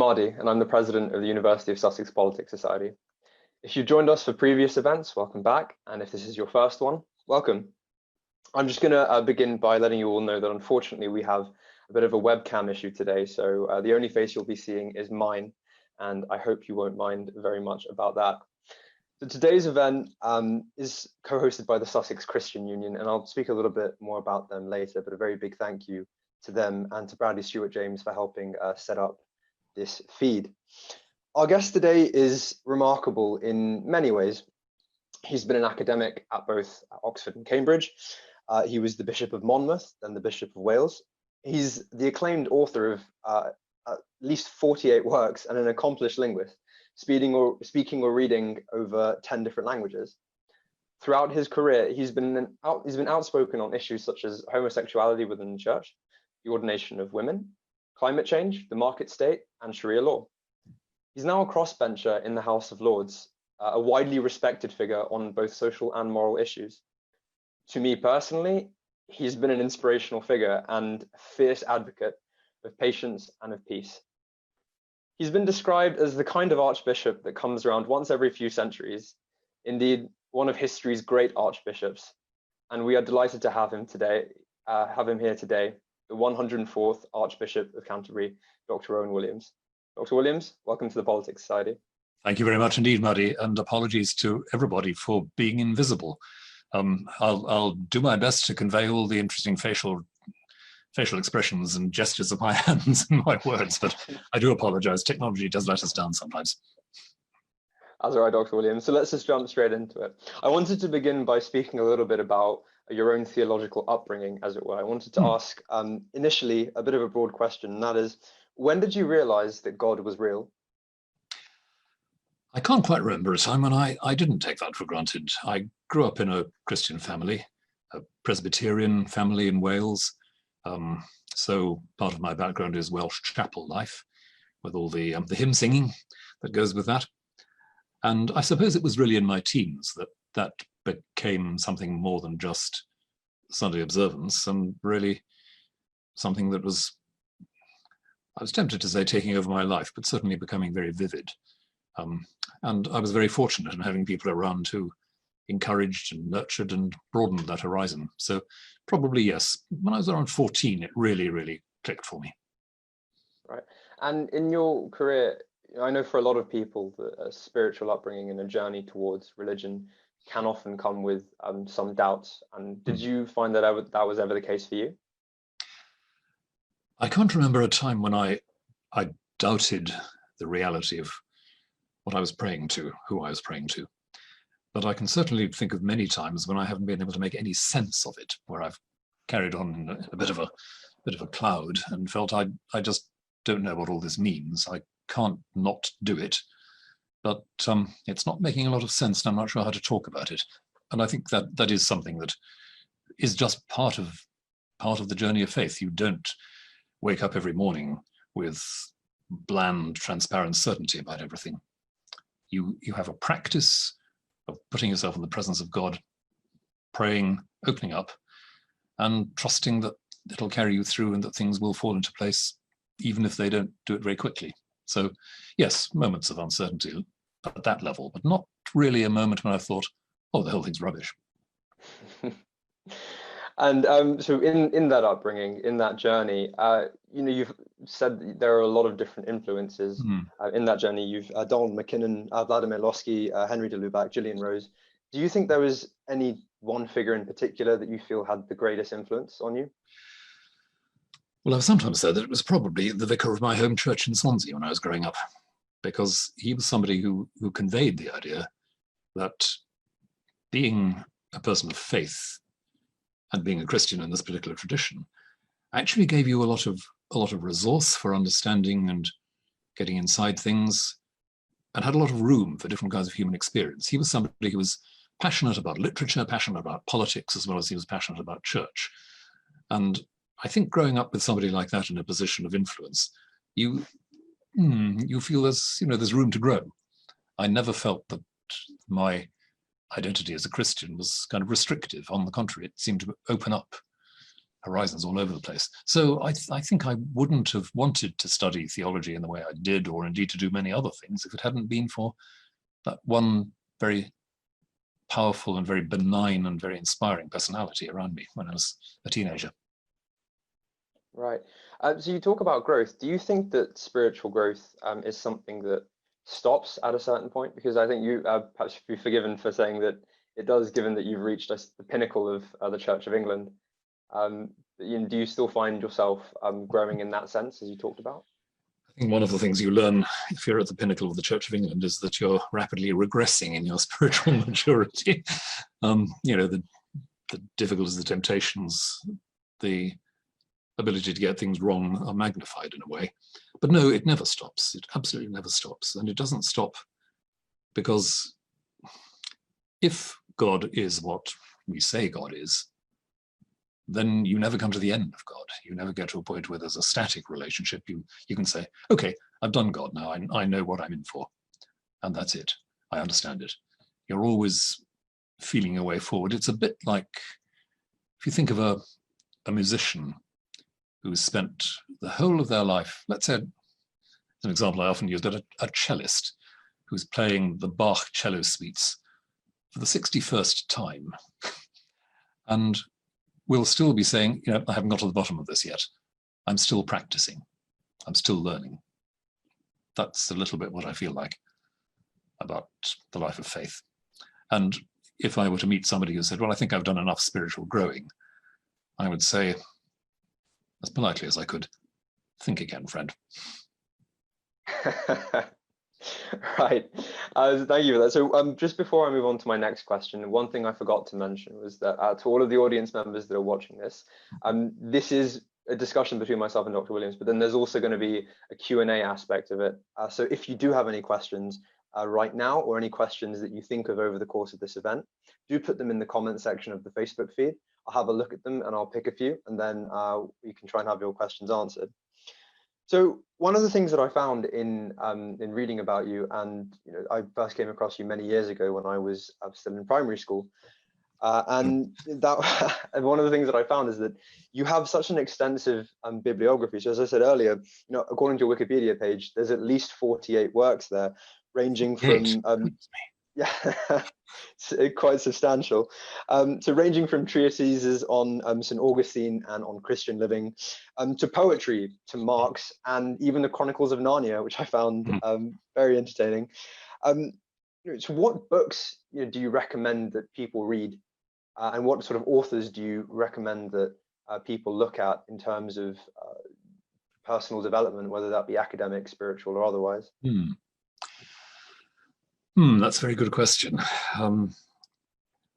Mardy, and I'm the president of the University of Sussex Politics Society. If you've joined us for previous events, welcome back. And if this is your first one, welcome. I'm just going to begin by letting you all know that unfortunately we have a bit of a webcam issue today. So the only face you'll be seeing is mine, and I hope you won't mind very much about that. So today's event is co-hosted by the Sussex Christian Union, and I'll speak a little bit more about them later, but a very big thank you to them and to Bradley Stewart James for helping set up this feed. Our guest today is remarkable in many ways. He's been an academic at both Oxford and Cambridge. He was the Bishop of Monmouth, then the Bishop of Wales. He's the acclaimed author of at least 48 works and an accomplished linguist, speaking or reading over 10 different languages. Throughout his career, he's been outspoken on issues such as homosexuality within the church, the ordination of women, climate change, the market state, and Sharia law. He's now a crossbencher in the House of Lords, a widely respected figure on both social and moral issues. To me personally, he's been an inspirational figure and a fierce advocate of patience and of peace. He's been described as the kind of archbishop that comes around once every few centuries, indeed one of history's great archbishops, and we are delighted to have him here today, the 104th Archbishop of Canterbury, Dr. Rowan Williams. Dr. Williams, welcome to the Politics Society. Thank you very much indeed, Muddy, and apologies to everybody for being invisible. I'll do my best to convey all the interesting facial expressions and gestures of my hands and my words, but I do apologize. Technology does let us down sometimes. That's all right, Dr. Williams. So let's just jump straight into it. I wanted to begin by speaking a little bit about your own theological upbringing, as it were. I wanted to ask initially a bit of a broad question, and that is, when did you realize that God was real? I can't quite remember a time when I didn't take that for granted. I grew up in a Christian family, a Presbyterian family in Wales. So part of my background is Welsh chapel life, with all the hymn singing that goes with that. And I suppose it was really in my teens that became something more than just Sunday observance, and really something that was, I was tempted to say taking over my life, but certainly becoming very vivid. And I was very fortunate in having people around who encouraged and nurtured and broadened that horizon. So probably yes, when I was around 14, it really clicked for me. Right. And in your career, I know for a lot of people that a spiritual upbringing and a journey towards religion can often come with some doubts. And did you find that that was ever the case for you? I can't remember a time when I doubted the reality of what I was praying to, who I was praying to. But I can certainly think of many times when I haven't been able to make any sense of it, where I've carried on in a bit of a cloud and felt I just don't know what all this means. I can't not do it, but it's not making a lot of sense, and I'm not sure how to talk about it. And I think that is something that is just part of the journey of faith. You don't wake up every morning with bland, transparent certainty about everything. You have a practice of putting yourself in the presence of God, praying, opening up, and trusting that it'll carry you through and that things will fall into place, even if they don't do it very quickly. So yes, moments of uncertainty at that level, but not really a moment when I thought, oh, the whole thing's rubbish. And so in that upbringing, in that journey, you've said that there are a lot of different influences in that journey. You've Donald McKinnon, Vladimir Lossky, Henry de Lubac, Gillian Rose. Do you think there was any one figure in particular that you feel had the greatest influence on you? Well, I've sometimes said that it was probably the vicar of my home church in Swansea when I was growing up, because he was somebody who conveyed the idea that being a person of faith and being a Christian in this particular tradition actually gave you a lot of resource for understanding and getting inside things, and had a lot of room for different kinds of human experience. He was somebody who was passionate about literature, passionate about politics, as well as he was passionate about church. And I think growing up with somebody like that in a position of influence, you feel there's room to grow. I never felt that my identity as a Christian was kind of restrictive. On the contrary, it seemed to open up horizons all over the place. So I think I wouldn't have wanted to study theology in the way I did, or indeed to do many other things, if it hadn't been for that one very powerful and very benign and very inspiring personality around me when I was a teenager. Right. So you talk about growth. Do you think that spiritual growth is something that stops at a certain point? Because I think you perhaps should be forgiven for saying that it does, given that you've reached the pinnacle of the Church of England. Do you still find yourself growing in that sense, as you talked about? I think one of the things you learn if you're at the pinnacle of the Church of England is that you're rapidly regressing in your spiritual maturity. The difficulties, the temptations, the ability to get things wrong are magnified in a way. But no, it never stops. It absolutely never stops. And it doesn't stop because if God is what we say God is, then you never come to the end of God. You never get to a point where there's a static relationship. You can say, okay, I've done God now. I know what I'm in for. And that's it. I understand it. You're always feeling a way forward. It's a bit like, if you think of a musician who's spent the whole of their life, let's say, as an example I often use, but a cellist who's playing the Bach cello suites for the 61st time, and will still be saying, I haven't got to the bottom of this yet. I'm still practicing. I'm still learning. That's a little bit what I feel like about the life of faith. And if I were to meet somebody who said, well, I think I've done enough spiritual growing, I would say, as politely as I could, think again, friend. Right. Thank you for that. So just before I move on to my next question, one thing I forgot to mention was that to all of the audience members that are watching this, this is a discussion between myself and Dr. Williams, but then there's also going to be a Q&A aspect of it. So if you do have any questions right now, or any questions that you think of over the course of this event, do put them in the comment section of the Facebook feed. I'll have a look at them and I'll pick a few, and then you can try and have your questions answered. So one of the things that I found in reading about you, and I first came across you many years ago when I was still in primary school, and that one of the things that I found is that you have such an extensive bibliography. So as I said earlier, according to your Wikipedia page, there's at least 48 works there, ranging from yeah, it's quite substantial. So ranging from treatises on St. Augustine and on Christian living, to poetry, to Marx, and even the Chronicles of Narnia, which I found very entertaining. So what books do you recommend that people read, and what sort of authors do you recommend that people look at in terms of personal development, whether that be academic, spiritual, or otherwise? That's a very good question.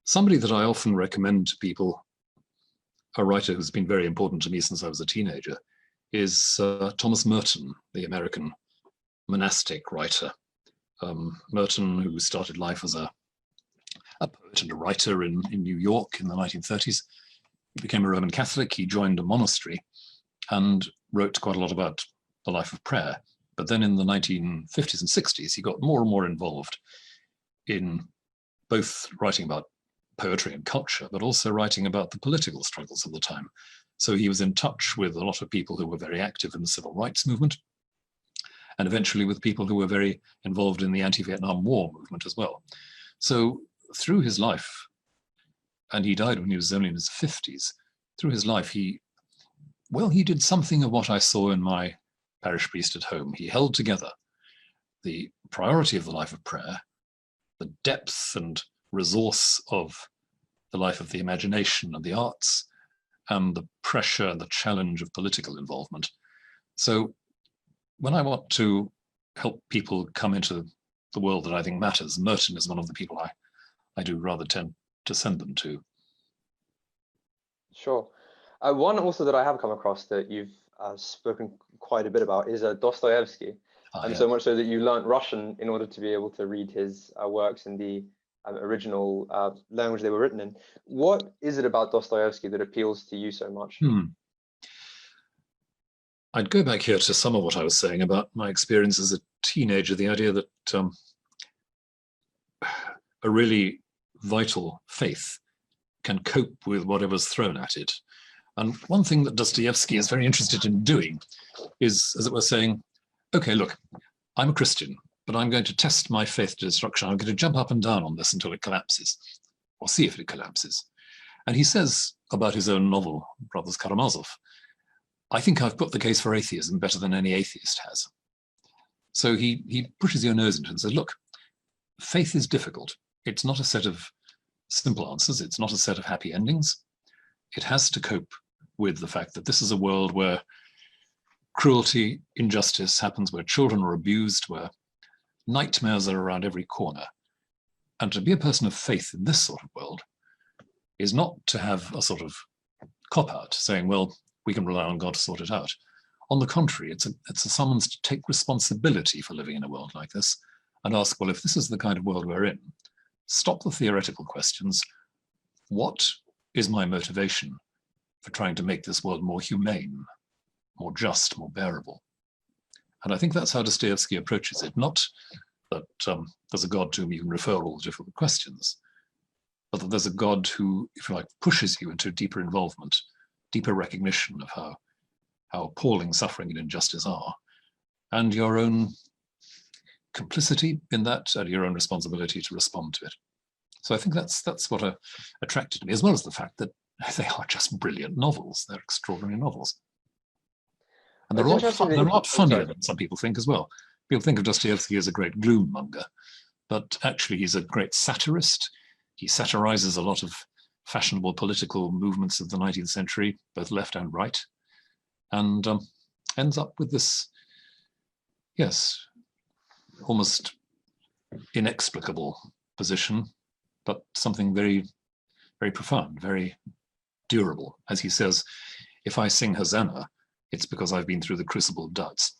Somebody that I often recommend to people, a writer who's been very important to me since I was a teenager, is Thomas Merton, the American monastic writer. Merton, who started life as a poet and a writer in New York in the 1930s. He became a Roman Catholic. He joined a monastery and wrote quite a lot about the life of prayer. But then in the 1950s and 60s, he got more and more involved in both writing about poetry and culture, but also writing about the political struggles of the time. So he was in touch with a lot of people who were very active in the civil rights movement, and eventually with people who were very involved in the anti-Vietnam War movement as well. So through his life, and he died when he was only in his 50s, through his life, he did something of what I saw in my parish priest at home. He held together the priority of the life of prayer, the depth and resource of the life of the imagination and the arts, and the pressure and the challenge of political involvement. So when I want to help people come into the world that I think matters, Merton is one of the people I do rather tend to send them to. Sure. One also that I have come across that you've spoken quite a bit about is Dostoevsky, and Yeah. so much so that you learnt Russian in order to be able to read his works in the original language they were written in. What is it about Dostoevsky that appeals to you so much? I'd go back here to some of what I was saying about my experience as a teenager, the idea that a really vital faith can cope with whatever's thrown at it. And one thing that Dostoevsky is very interested in doing is, as it were, saying, okay, look, I'm a Christian, but I'm going to test my faith to destruction. I'm going to jump up and down on this until it collapses, or see if it collapses. And he says about his own novel, Brothers Karamazov, I think I've put the case for atheism better than any atheist has. So he pushes your nose into it and says, look, faith is difficult. It's not a set of simple answers. It's not a set of happy endings. It has to cope with the fact that this is a world where cruelty, injustice happens, where children are abused, where nightmares are around every corner. And to be a person of faith in this sort of world is not to have a sort of cop-out saying, well, we can rely on God to sort it out. On the contrary, it's a summons to take responsibility for living in a world like this and ask, well, if this is the kind of world we're in, stop the theoretical questions. What is my motivation for trying to make this world more humane, more just, more bearable? And I think that's how Dostoevsky approaches it. Not that there's a God to whom you can refer all the difficult questions, but that there's a God who, if you like, pushes you into deeper involvement, deeper recognition of how appalling suffering and injustice are, and your own complicity in that, and your own responsibility to respond to it. So I think that's what attracted me, as well as the fact that they are just brilliant novels. They're extraordinary novels. And they're a lot funnier than some people think as well. People think of Dostoevsky as a great gloom monger, but actually he's a great satirist. He satirizes a lot of fashionable political movements of the 19th century, both left and right, and ends up with this, yes, almost inexplicable position, but something very, very profound, very durable. As he says, if I sing Hosanna, it's because I've been through the crucible of doubts.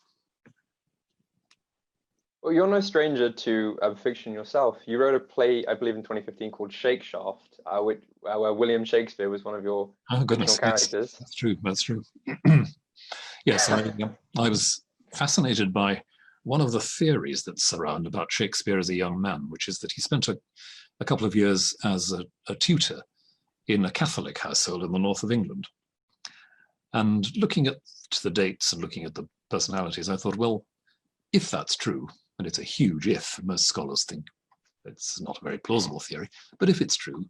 Well, you're no stranger to fiction yourself. You wrote a play, I believe in 2015, called Shakeshaft, where William Shakespeare was one of your fictional characters. Yes, that's true. Yes, I was fascinated by one of the theories that surround about Shakespeare as a young man, which is that he spent a couple of years as a tutor in a Catholic household in the north of England. And looking at the dates and looking at the personalities, I thought, well, if that's true, and it's a huge if, most scholars think it's not a very plausible theory, but if it's true,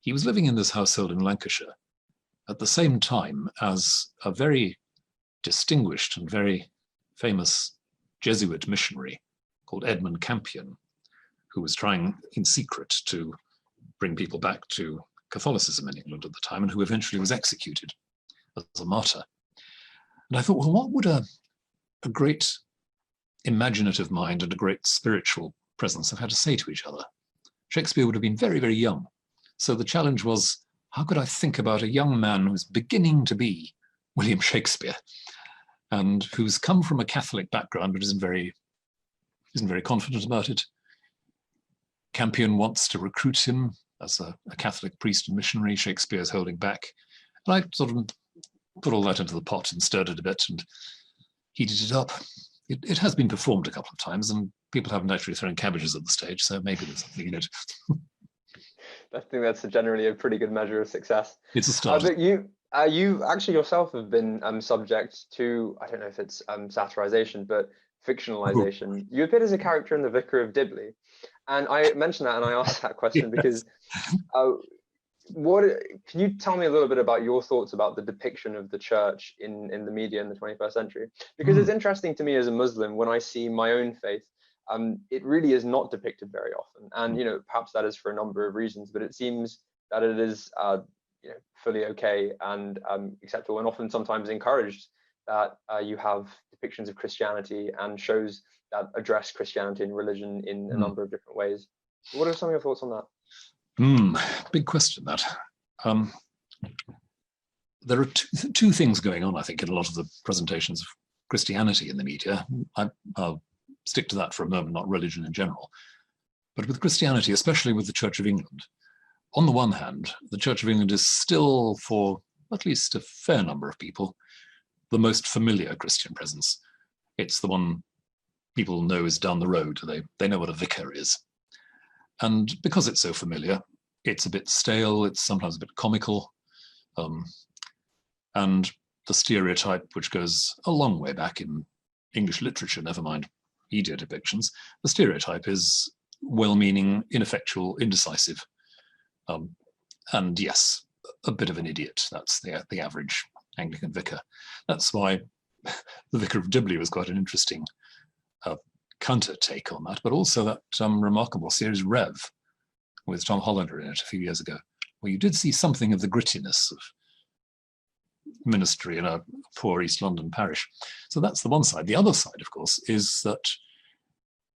he was living in this household in Lancashire at the same time as a very distinguished and very famous Jesuit missionary called Edmund Campion, who was trying in secret to bring people back to Catholicism in England at the time, and who eventually was executed as a martyr. And I thought, well, what would a great imaginative mind and a great spiritual presence have had to say to each other? Shakespeare would have been very, very young. So the challenge was, how could I think about a young man who's beginning to be William Shakespeare and who's come from a Catholic background but isn't very confident about it? Campion wants to recruit him as a Catholic priest and missionary. Shakespeare's holding back. And I sort of put all that into the pot and stirred it a bit and heated it up. It has been performed a couple of times and people haven't actually thrown cabbages at the stage, so maybe there's something in it. I think that's generally a pretty good measure of success. It's a start. But you actually yourself have been subject to, I don't know if it's satirization, but fictionalization. Ooh. You appeared as a character in The Vicar of Dibley. And I mentioned that and I asked that question because can you tell me a little bit about your thoughts about the depiction of the church in the media in the 21st century? Because it's interesting to me as a Muslim, when I see my own faith, it really is not depicted very often. And, perhaps that is for a number of reasons, but it seems that it is, fully okay and acceptable and often sometimes encouraged that you have depictions of Christianity and shows that address Christianity and religion in a number of different ways. What are some of your thoughts on that? Big question, that. There are two things going on, I think, in a lot of the presentations of Christianity in the media. I'll stick to that for a moment, not religion in general. But with Christianity, especially with the Church of England, on the one hand, the Church of England is still, for at least a fair number of people, the most familiar Christian presence. It's the one people know is down the road. They know what a vicar is. And because it's so familiar, it's a bit stale, it's sometimes a bit comical. And the stereotype, which goes a long way back in English literature, never mind media depictions, the stereotype is well-meaning, ineffectual, indecisive, and yes, a bit of an idiot. That's the average Anglican vicar. That's why the Vicar of Dibley was quite an interesting counter take on that, but also that remarkable series Rev with Tom Hollander in it a few years ago, where you did see something of the grittiness of ministry in a poor East London parish. So that's the one side. The other side, of course, is that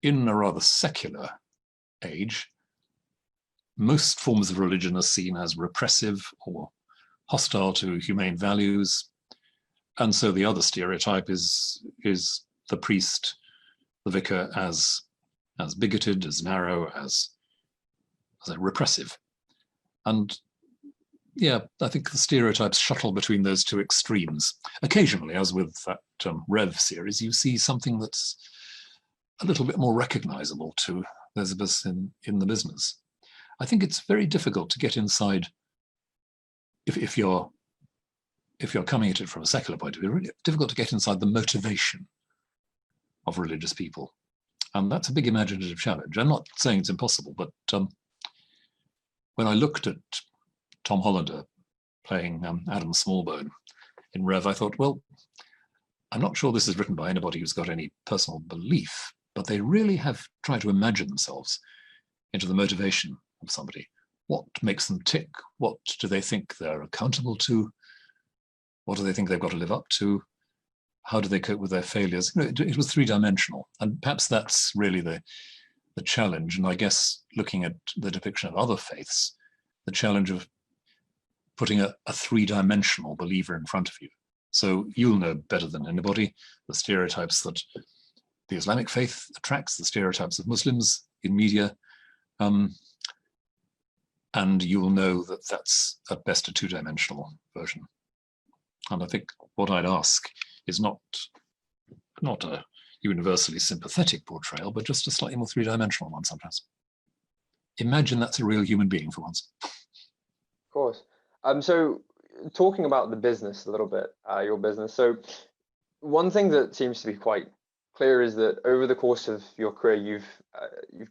in a rather secular age, most forms of religion are seen as repressive or hostile to humane values. And so the other stereotype is the priest, the vicar, as bigoted, as narrow, as repressive. And yeah, I think the stereotypes shuttle between those two extremes. Occasionally, as with that Rev series, you see something that's a little bit more recognizable to those of us in the business. I think it's very difficult to get inside, if you're coming at it from a secular point of view, really difficult to get inside the motivation of religious people. And that's a big imaginative challenge. I'm not saying it's impossible, but when I looked at Tom Hollander playing Adam Smallbone in Rev, I thought, well, I'm not sure this is written by anybody who's got any personal belief, but they really have tried to imagine themselves into the motivation of somebody. What makes them tick? What do they think they're accountable to? What do they think they've got to live up to? How do they cope with their failures? You know, it was three-dimensional, and perhaps that's really the challenge. And I guess looking at the depiction of other faiths, the challenge of putting a three-dimensional believer in front of you. So you'll know better than anybody the stereotypes that the Islamic faith attracts, the stereotypes of Muslims in media, and you'll know that that's at best a two-dimensional version. And I think what I'd ask is not a universally sympathetic portrayal, but just a slightly more three-dimensional one sometimes. Imagine that's a real human being for once. Of course. So talking about the business a little bit, your business. So one thing that seems to be quite clear is that over the course of your career, you've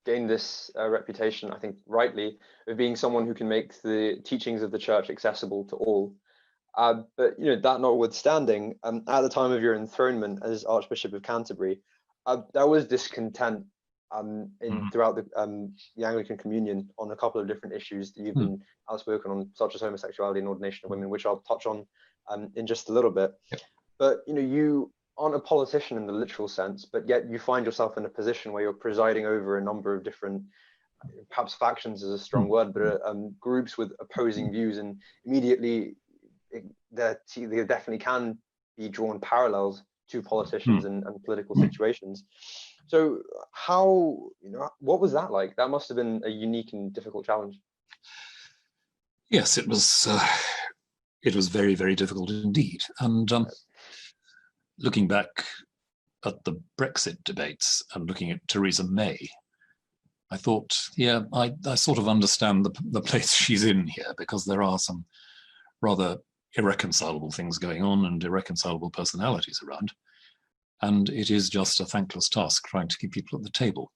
gained this reputation, I think rightly, of being someone who can make the teachings of the church accessible to all. But you know, that notwithstanding, at the time of your enthronement as Archbishop of Canterbury, there was discontent throughout the Anglican Communion on a couple of different issues that you've been outspoken on, such as homosexuality and ordination of women, which I'll touch on in just a little bit. Yep. But you know, you aren't a politician in the literal sense, but yet you find yourself in a position where you're presiding over a number of different, perhaps factions is a strong word, but groups with opposing views, and immediately there definitely can be drawn parallels to politicians and political situations. So how, you know, what was that like? That must have been a unique and difficult challenge. Yes, it was very, very difficult indeed. And looking back at the Brexit debates and looking at Theresa May, I thought, yeah, I sort of understand the place she's in here, because there are some rather irreconcilable things going on and irreconcilable personalities around. And it is just a thankless task trying to keep people at the table.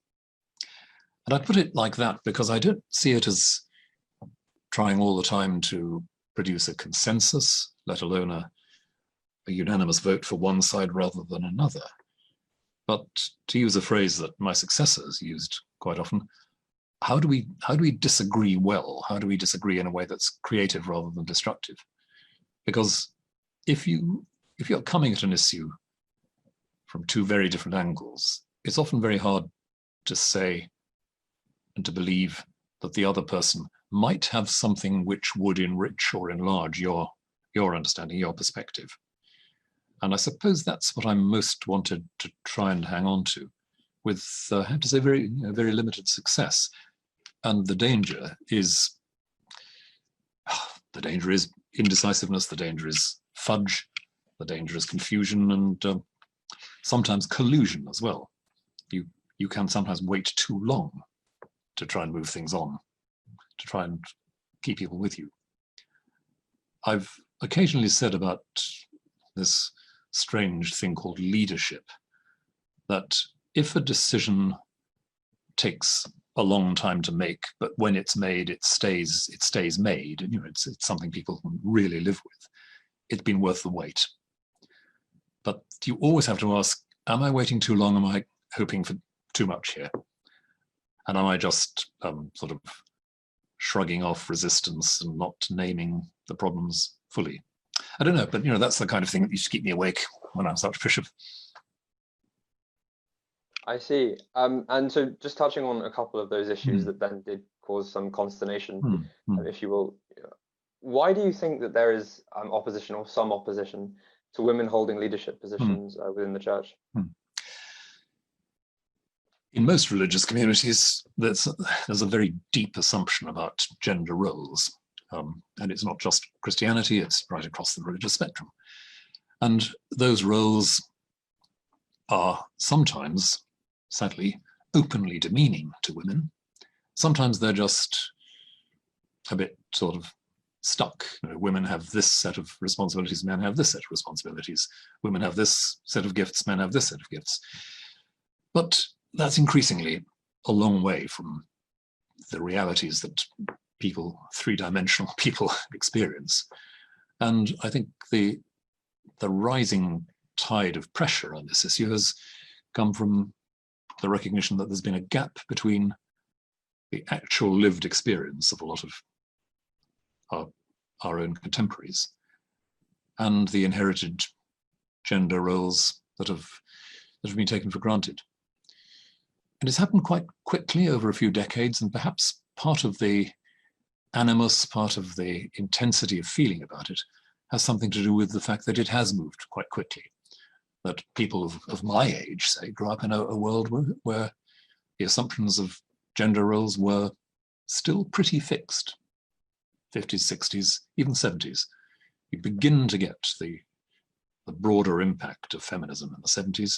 And I put it like that because I don't see it as trying all the time to produce a consensus, let alone a unanimous vote for one side rather than another. But to use a phrase that my successors used quite often, how do we disagree well? How do we disagree in a way that's creative rather than destructive? Because if you're coming at an issue from two very different angles, it's often very hard to say and to believe that the other person might have something which would enrich or enlarge your understanding, your perspective. And I suppose that's what I most wanted to try and hang on to, with, I have to say, very limited success. And the danger is indecisiveness, the danger is fudge, the danger is confusion, and sometimes collusion as well. You can sometimes wait too long to try and move things on, to try and keep people with you. I've occasionally said about this strange thing called leadership, that if a decision takes a long time to make, but when it's made, it stays made, and it's something people can really live with, it's been worth the wait. But you always have to ask, am I waiting too long? Am I hoping for too much here? And am I just sort of shrugging off resistance and not naming the problems fully? I don't know, but that's the kind of thing that used to keep me awake when I was Archbishop. I see. And so just touching on a couple of those issues that then did cause some consternation, if you will, why do you think that there is opposition or some opposition to women holding leadership positions within the church? In most religious communities, there's a very deep assumption about gender roles. And it's not just Christianity, it's right across the religious spectrum. And those roles are sometimes, sadly, openly demeaning to women. Sometimes they're just a bit sort of stuck. Women have this set of responsibilities, men have this set of responsibilities. Women have this set of gifts, men have this set of gifts. But that's increasingly a long way from the realities that three-dimensional people experience. And I think the rising tide of pressure on this issue has come from the recognition that there's been a gap between the actual lived experience of a lot of our own contemporaries and the inherited gender roles that have been taken for granted. And it's happened quite quickly over a few decades, and perhaps part of the animus, part of the intensity of feeling about it, has something to do with the fact that it has moved quite quickly. That people of my age, say, grew up in a world where the assumptions of gender roles were still pretty fixed. 50s, 60s, even 70s. You begin to get the broader impact of feminism in the 70s.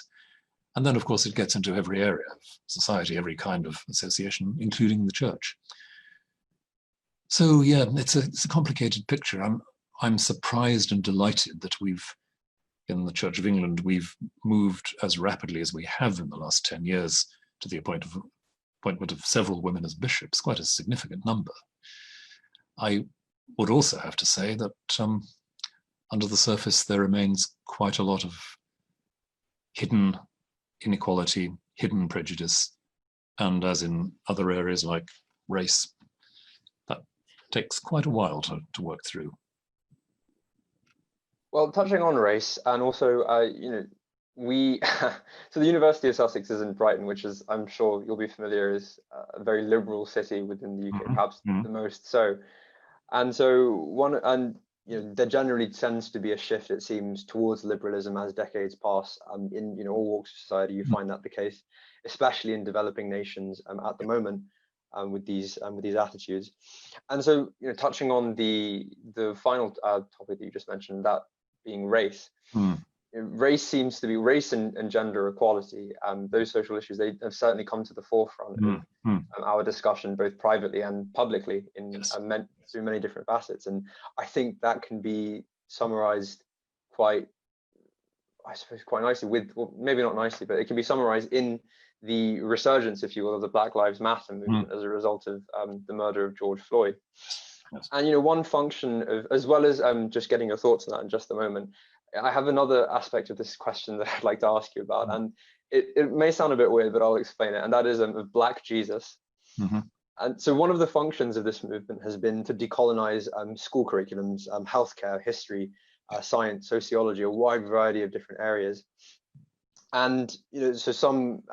And then, of course, it gets into every area of society, every kind of association, including the church. So, yeah, it's a complicated picture. I'm surprised and delighted that in the Church of England, we've moved as rapidly as we have in the last 10 years to the appointment of several women as bishops, quite a significant number. I would also have to say that under the surface, there remains quite a lot of hidden inequality, hidden prejudice, and as in other areas like race, that takes quite a while to work through. Well, touching on race, and also, so the University of Sussex is in Brighton, which is, I'm sure you'll be familiar, is a very liberal city within the UK, perhaps the most so. And so there generally tends to be a shift, it seems, towards liberalism as decades pass. In all walks of society, you find that the case, especially in developing nations at the moment, with these attitudes. And so, touching on the final topic that you just mentioned, that being race. Race seems to be race and gender equality. Those social issues, they have certainly come to the forefront of our discussion, both privately and publicly, through many different facets. And I think that can be summarized quite nicely well, maybe not nicely, but it can be summarized in the resurgence, if you will, of the Black Lives Matter movement as a result of the murder of George Floyd. Yes. And one function of, as well as just getting your thoughts on that in just a moment, I have another aspect of this question that I'd like to ask you about, and it may sound a bit weird, but I'll explain it, and that is of Black Jesus. And so one of the functions of this movement has been to decolonize school curriculums, healthcare, history, science, sociology, a wide variety of different areas. And so some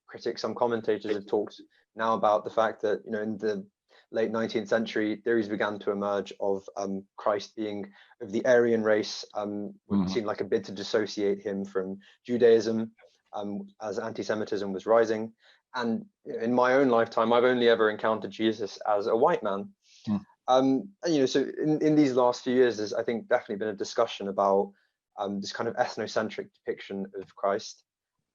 critics, some commentators have talked now about the fact that in the late 19th century, theories began to emerge of Christ being of the Aryan race, which seemed like a bid to dissociate him from Judaism, as anti-Semitism was rising. And in my own lifetime, I've only ever encountered Jesus as a white man. And, so in these last few years, there's, I think, definitely been a discussion about this kind of ethnocentric depiction of Christ.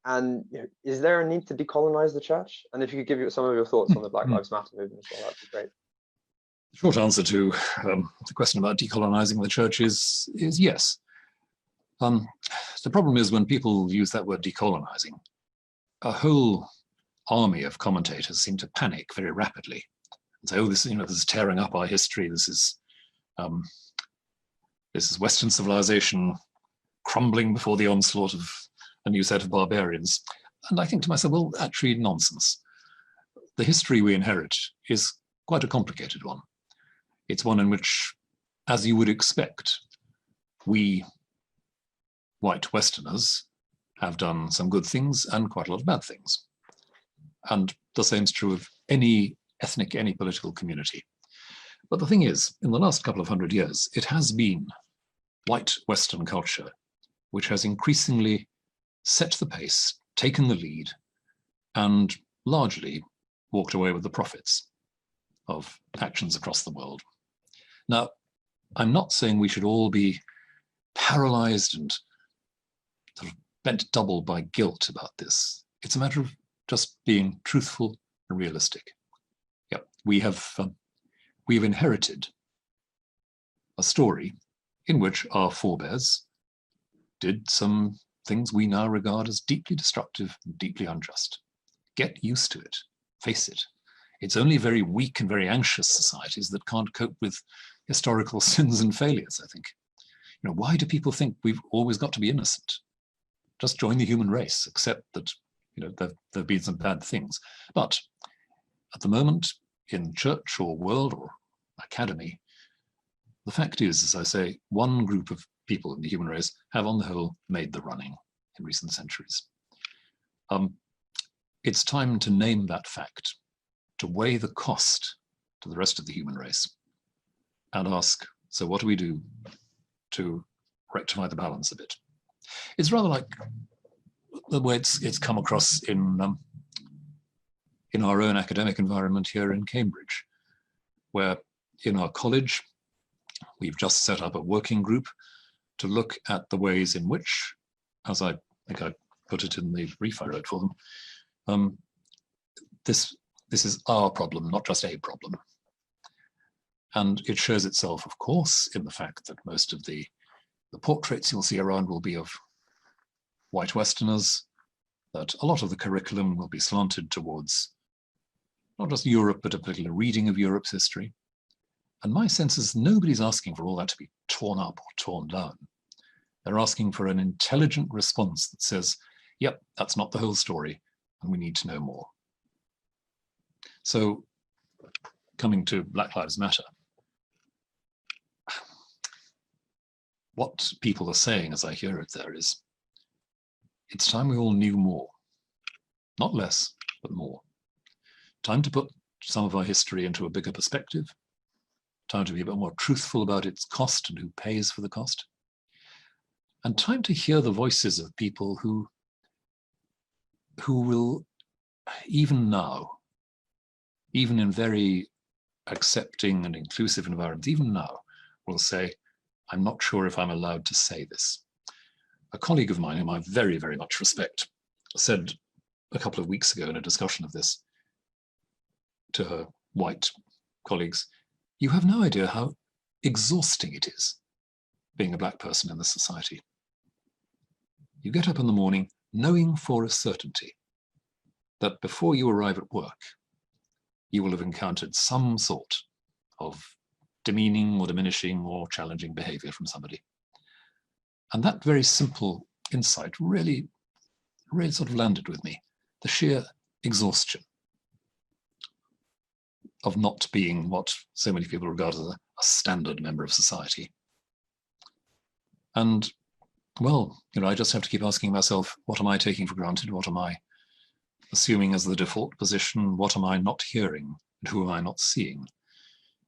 And is there a need to decolonize the church? And if you could give some of your thoughts on the Black Lives Matter movement as well, that'd be great. The short answer to the question about decolonizing the church is yes. The problem is when people use that word decolonizing, a whole army of commentators seem to panic very rapidly and say, "Oh, this is tearing up our history. This is Western civilization crumbling before the onslaught of a new set of barbarians." And I think to myself, well, actually, nonsense. The history we inherit is quite a complicated one. It's one in which, as you would expect, we white Westerners have done some good things and quite a lot of bad things. And the same is true of any ethnic, any political community. But the thing is, in the last couple of 100 years, it has been white Western culture which has increasingly set the pace, taken the lead, and largely walked away with the profits of actions across the world. Now, I'm not saying we should all be paralyzed and sort of bent double by guilt about this. It's a matter of just being truthful and realistic. Yep, we have inherited a story in which our forebears did some things we now regard as deeply destructive and deeply unjust. Get used to it, face it. It's only very weak and very anxious societies that can't cope with historical sins and failures, I think. Why do people think we've always got to be innocent? Just join the human race, accept that there have been some bad things. But at the moment, in church or world or academy, the fact is, as I say, one group of people in the human race have on the whole made the running in recent centuries. It's time to name that fact, to weigh the cost to the rest of the human race and ask, so what do we do to rectify the balance a bit? It's rather like the way it's come across in our own academic environment here in Cambridge, where in our college, we've just set up a working group to look at the ways in which, as I think I put it in the brief I wrote for them, this is our problem, not just a problem. And it shows itself, of course, in the fact that most of the portraits you'll see around will be of white Westerners, that a lot of the curriculum will be slanted towards not just Europe, but a particular reading of Europe's history. And my sense is nobody's asking for all that to be torn up or torn down. They're asking for an intelligent response that says, yep, that's not the whole story, and we need to know more. So, coming to Black Lives Matter, what people are saying as I hear it there is, it's time we all knew more. Not less, but more. Time to put some of our history into a bigger perspective. Time to be a bit more truthful about its cost and who pays for the cost. And time to hear the voices of people who will, even now, even in very accepting and inclusive environments, even now, will say, I'm not sure if I'm allowed to say this. A colleague of mine, whom I very, very much respect, said a couple of weeks ago in a discussion of this to her white colleagues, you have no idea how exhausting it is being a black person in this society. You get up in the morning knowing for a certainty that before you arrive at work, you will have encountered some sort of demeaning or diminishing or challenging behavior from somebody. And that very simple insight really sort of landed with me. The sheer exhaustion of not being what so many people regard as a standard member of society. And, well, I just have to keep asking myself, what am I taking for granted? What am I assuming as the default position? What am I not hearing? And who am I not seeing?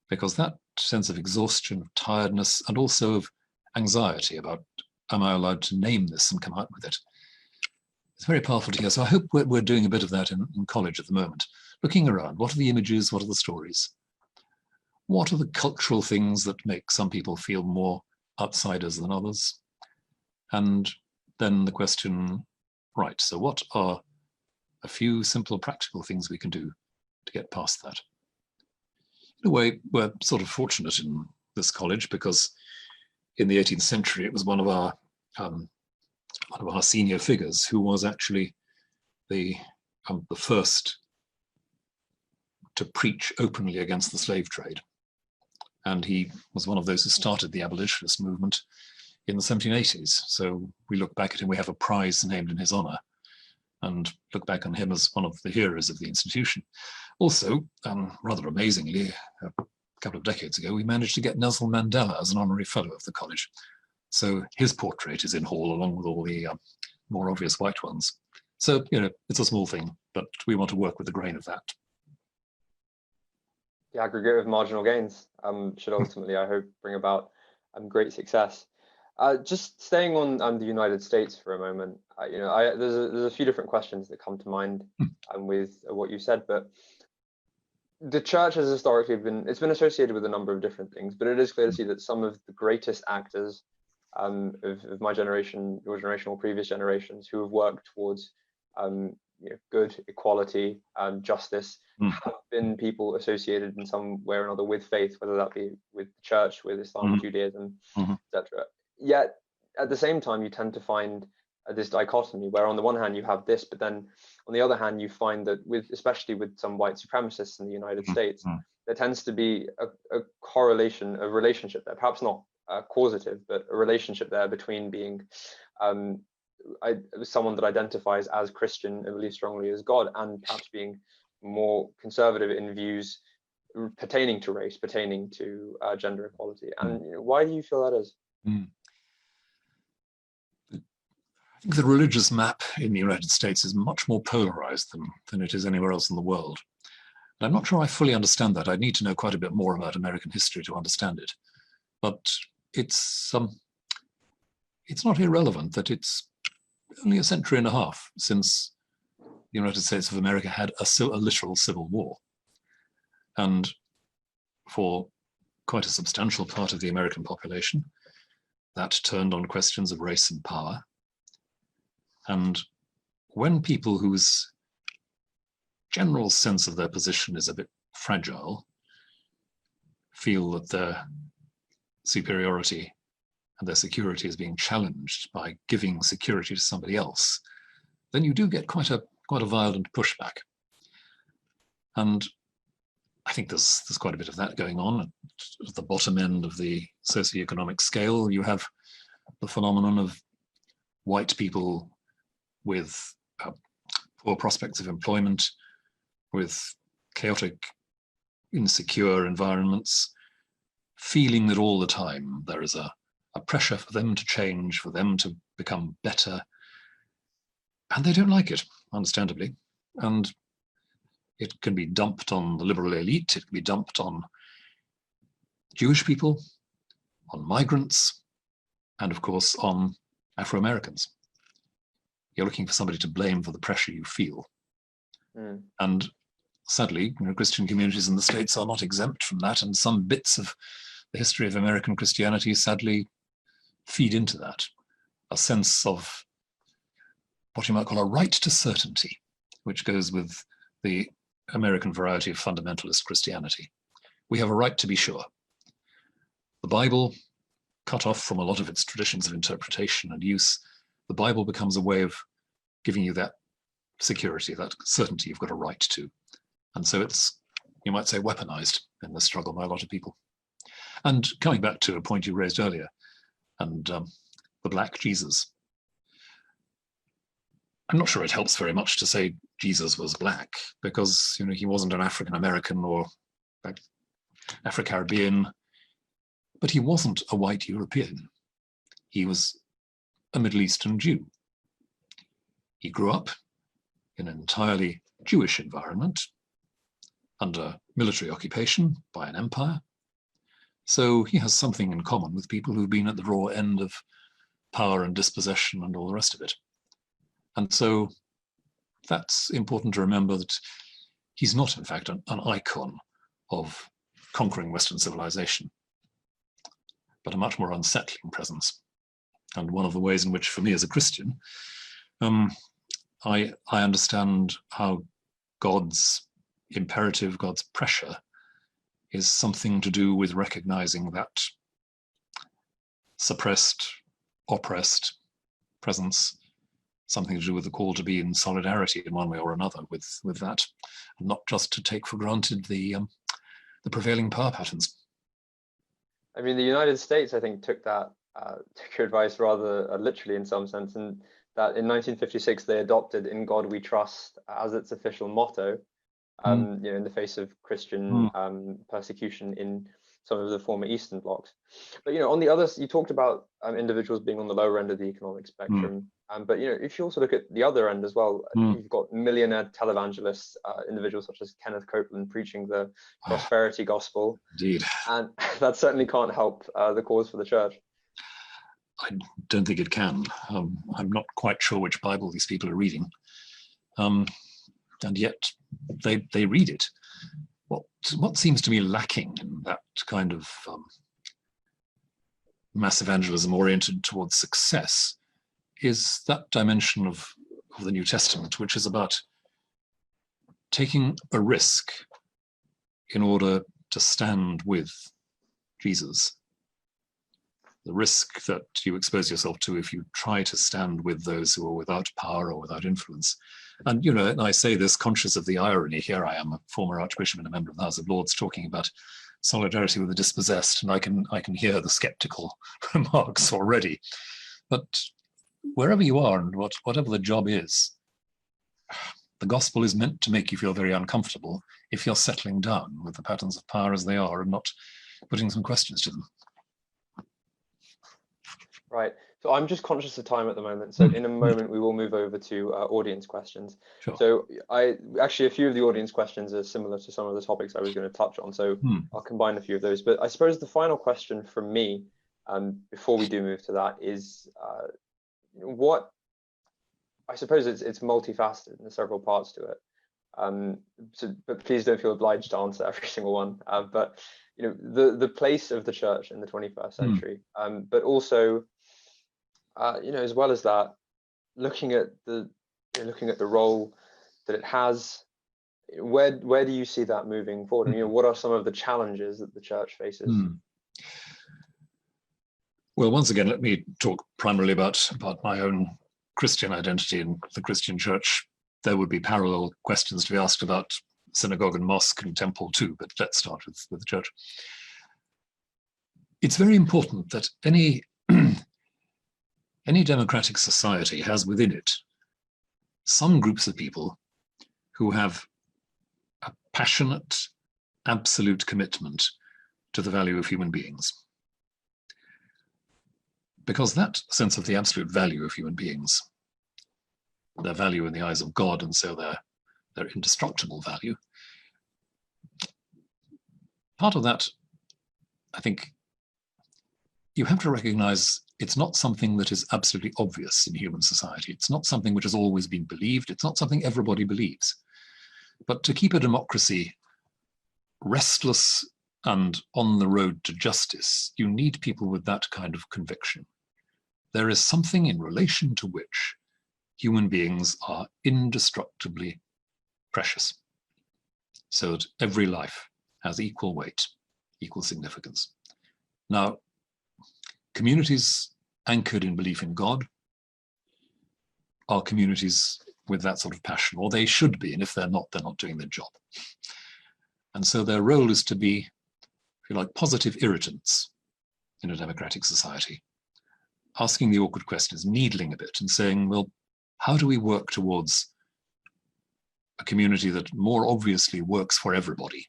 Because that sense of exhaustion, of tiredness, and also of anxiety about, am I allowed to name this and come out with it? It's very powerful to hear. So I hope we're doing a bit of that in college at the moment. Looking around, what are the images? What are the stories? What are the cultural things that make some people feel more outsiders than others? And then the question, right, so what are a few simple practical things we can do to get past that? In a way, we're sort of fortunate in this college because in the 18th century, it was one of our senior figures who was actually the first to preach openly against the slave trade. And he was one of those who started the abolitionist movement in the 1780s. So we look back at him, we have a prize named in his honor, and look back on him as one of the heroes of the institution. Also, rather amazingly, a couple of decades ago, we managed to get Nelson Mandela as an honorary fellow of the college. So his portrait is in hall along with all the more obvious white ones. So, it's a small thing, but we want to work with the grain of that. The aggregate of marginal gains should ultimately, I hope, bring about great success. Just staying on the United States for a moment, there's a few different questions that come to mind with what you said, but the church has historically been associated with a number of different things, but it is clear to see that some of the greatest actors of my generation, your generation, or previous generations who have worked towards good, equality, justice, have been people associated in some way or another with faith, whether that be with the church, with Islam, Judaism, etc. Yet at the same time, you tend to find this dichotomy where on the one hand you have this, but then on the other hand you find that especially with some white supremacists in the United States, there tends to be a correlation, a relationship there, perhaps not causative, but a relationship there between being someone that identifies as Christian and believes strongly as God, and perhaps being more conservative in views pertaining to race, pertaining to gender equality. And why do you feel that is? I think the religious map in the United States is much more polarized than it is anywhere else in the world. And I'm not sure I fully understand that. I need to know quite a bit more about American history to understand it. But it's not irrelevant that it's only a century and a half since the United States of America had a literal civil war. And for quite a substantial part of the American population, that turned on questions of race and power. And when people whose general sense of their position is a bit fragile feel that their superiority and their security is being challenged by giving security to somebody else, then you do get quite a violent pushback. And I think there's quite a bit of that going on. At the bottom end of the socioeconomic scale, you have the phenomenon of white people with poor prospects of employment, with chaotic, insecure environments, feeling that all the time there is a pressure for them to change, for them to become better. And they don't like it, understandably. And it can be dumped on the liberal elite, it can be dumped on Jewish people, on migrants, and of course on Afro-Americans. You're looking for somebody to blame for the pressure you feel. And sadly, Christian communities in the States are not exempt from that, and some bits of the history of American Christianity sadly feed into that. A sense of what you might call a right to certainty, which goes with the American variety of fundamentalist Christianity. We have a right to be sure. The Bible, cut off from a lot of its traditions of interpretation and use, the Bible becomes a way of giving you that security, that certainty you've got a right to. And so it's, you might say, weaponized in the struggle by a lot of people. And coming back to a point you raised earlier, and the Black Jesus. I'm not sure it helps very much to say Jesus was black, because he wasn't an African-American or Afro-Caribbean, but he wasn't a white European. He was a Middle Eastern Jew. He grew up in an entirely Jewish environment under military occupation by an empire. So he has something in common with people who've been at the raw end of power and dispossession and all the rest of it. And so that's important to remember, that he's not, in fact, an icon of conquering Western civilization, but a much more unsettling presence. And one of the ways in which, for me as a Christian, I understand how God's imperative, God's pressure, is something to do with recognizing that suppressed, oppressed presence, something to do with the call to be in solidarity in one way or another with that, and not just to take for granted the prevailing power patterns. I mean, the United States, I think, took your advice rather literally in some sense, and that in 1956 they adopted "In God We Trust" as its official motto. In the face of Christian persecution in some of the former Eastern blocs. But on the other, you talked about individuals being on the lower end of the economic spectrum. But if you also look at the other end as well, you've got millionaire televangelists, individuals such as Kenneth Copeland preaching the prosperity gospel. Indeed. And that certainly can't help the cause for the church. I don't think it can. I'm not quite sure which Bible these people are reading. And yet they read it. What seems to me lacking in that kind of mass evangelism oriented towards success is that dimension of the New Testament, which is about taking a risk in order to stand with Jesus. The risk that you expose yourself to if you try to stand with those who are without power or without influence. And, and I say this conscious of the irony. Here I am, a former Archbishop and a member of the House of Lords, talking about solidarity with the dispossessed, and I can hear the skeptical remarks already. But wherever you are and whatever the job is, the gospel is meant to make you feel very uncomfortable if you're settling down with the patterns of power as they are and not putting some questions to them. Right. So I'm just conscious of time at the moment. So in a moment, we will move over to audience questions. Sure. So a few of the audience questions are similar to some of the topics I was going to touch on. So I'll combine a few of those. But I suppose the final question from me, before we do move to that, is what, I suppose it's multifaceted and there's several parts to it. But please don't feel obliged to answer every single one. But the place of the church in the 21st century, but also as well as that, looking at the role that it has, where do you see that moving forward? And what are some of the challenges that the church faces? Well, once again, let me talk primarily about my own Christian identity and the Christian church. There would be parallel questions to be asked about synagogue and mosque and temple too, but let's start with the church. It's very important that any democratic society has within it some groups of people who have a passionate, absolute commitment to the value of human beings. Because that sense of the absolute value of human beings, their value in the eyes of God, and so their indestructible value, part of that, I think, you have to recognize it's not something that is absolutely obvious in human society. It's not something which has always been believed. It's not something everybody believes. But to keep a democracy restless and on the road to justice, you need people with that kind of conviction. There is something in relation to which human beings are indestructibly precious, so that every life has equal weight, equal significance. Now, communities anchored in belief in God are communities with that sort of passion, or they should be, and if they're not doing their job. And so their role is to be, if you like, positive irritants in a democratic society, asking the awkward questions, needling a bit and saying, well, how do we work towards a community that more obviously works for everybody,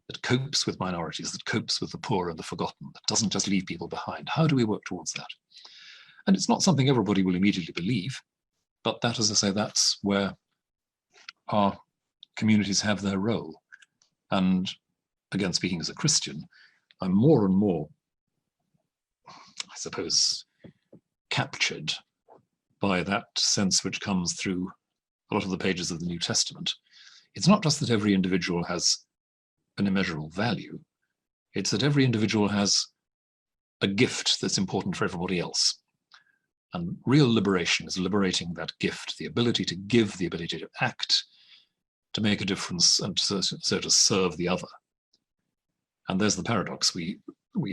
that copes with minorities, that copes with the poor and the forgotten, that doesn't just leave people behind? How do we work towards that? And it's not something everybody will immediately believe, but that, as I say, that's where our communities have their role. And again, speaking as a Christian, I'm more and more, I suppose, captured by that sense which comes through a lot of the pages of the New Testament. It's not just that every individual has an immeasurable value, it's that every individual has a gift that's important for everybody else. And real liberation is liberating that gift, the ability to give, the ability to act, to make a difference, and so to serve the other. And there's the paradox. We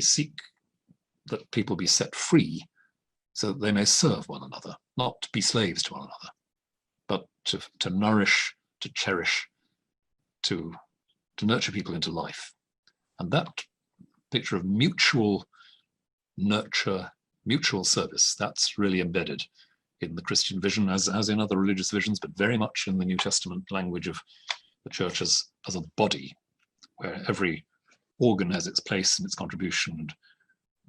seek that people be set free so that they may serve one another, not be slaves to one another, but to nourish, to cherish, to nurture people into life. And that picture of mutual nurture, mutual service, that's really embedded in the Christian vision, as in other religious visions, but very much in the New Testament language of the church as a body, where every organ has its place and its contribution and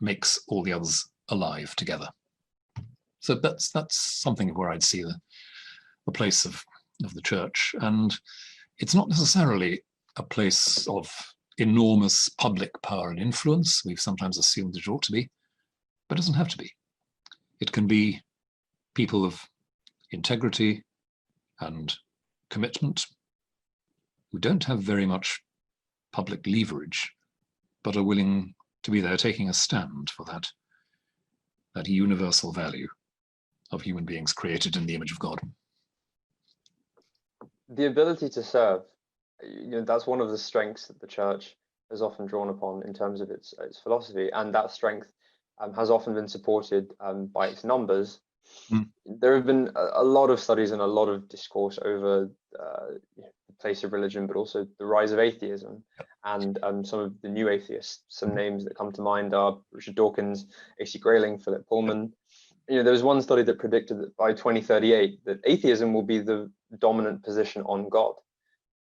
makes all the others alive together. So that's something where I'd see the place of the church. And it's not necessarily a place of enormous public power and influence. We've sometimes assumed it ought to be, but it doesn't have to be. It can be people of integrity and commitment who don't have very much public leverage, but are willing to be there taking a stand for that universal value of human beings created in the image of God. The ability to serve, that's one of the strengths that the church has often drawn upon in terms of its philosophy, and that strength has often been supported by its numbers. There have been a lot of studies and a lot of discourse over the place of religion, but also the rise of atheism and some of the new atheists. Some names that come to mind are Richard Dawkins, A.C. Grayling, Philip Pullman. There was one study that predicted that by 2038 that atheism will be the dominant position on God.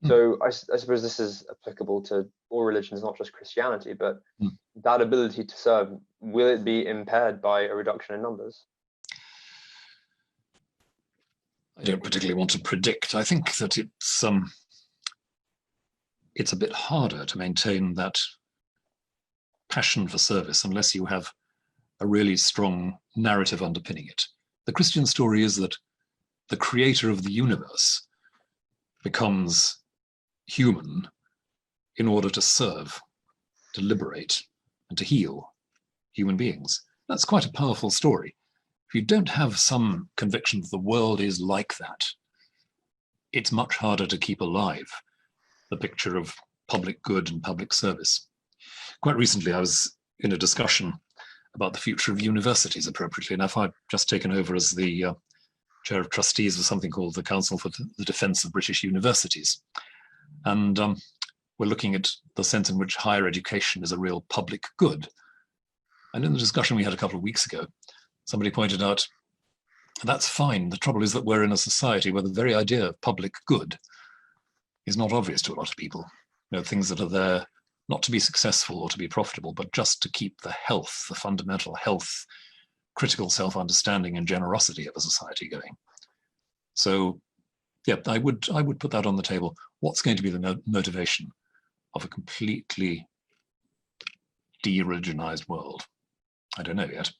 So I suppose this is applicable to all religions, not just Christianity, but that ability to serve, will it be impaired by a reduction in numbers? I don't particularly want to predict. I think that it's a bit harder to maintain that passion for service unless you have a really strong narrative underpinning it. The Christian story is that the creator of the universe becomes human in order to serve, to liberate, and to heal human beings. That's quite a powerful story. If you don't have some conviction that the world is like that, it's much harder to keep alive the picture of public good and public service. Quite recently, I was in a discussion about the future of universities, appropriately enough. I've just taken over as the chair of trustees of something called the Council for the Defence of British Universities. And we're looking at the sense in which higher education is a real public good. And in the discussion we had a couple of weeks ago, somebody pointed out, that's fine. The trouble is that we're in a society where the very idea of public good is not obvious to a lot of people. Things that are there not to be successful or to be profitable, but just to keep the health, the fundamental health, critical self-understanding and generosity of a society going. So, yeah, I would put that on the table. What's going to be the motivation of a completely de-religionized world? I don't know yet.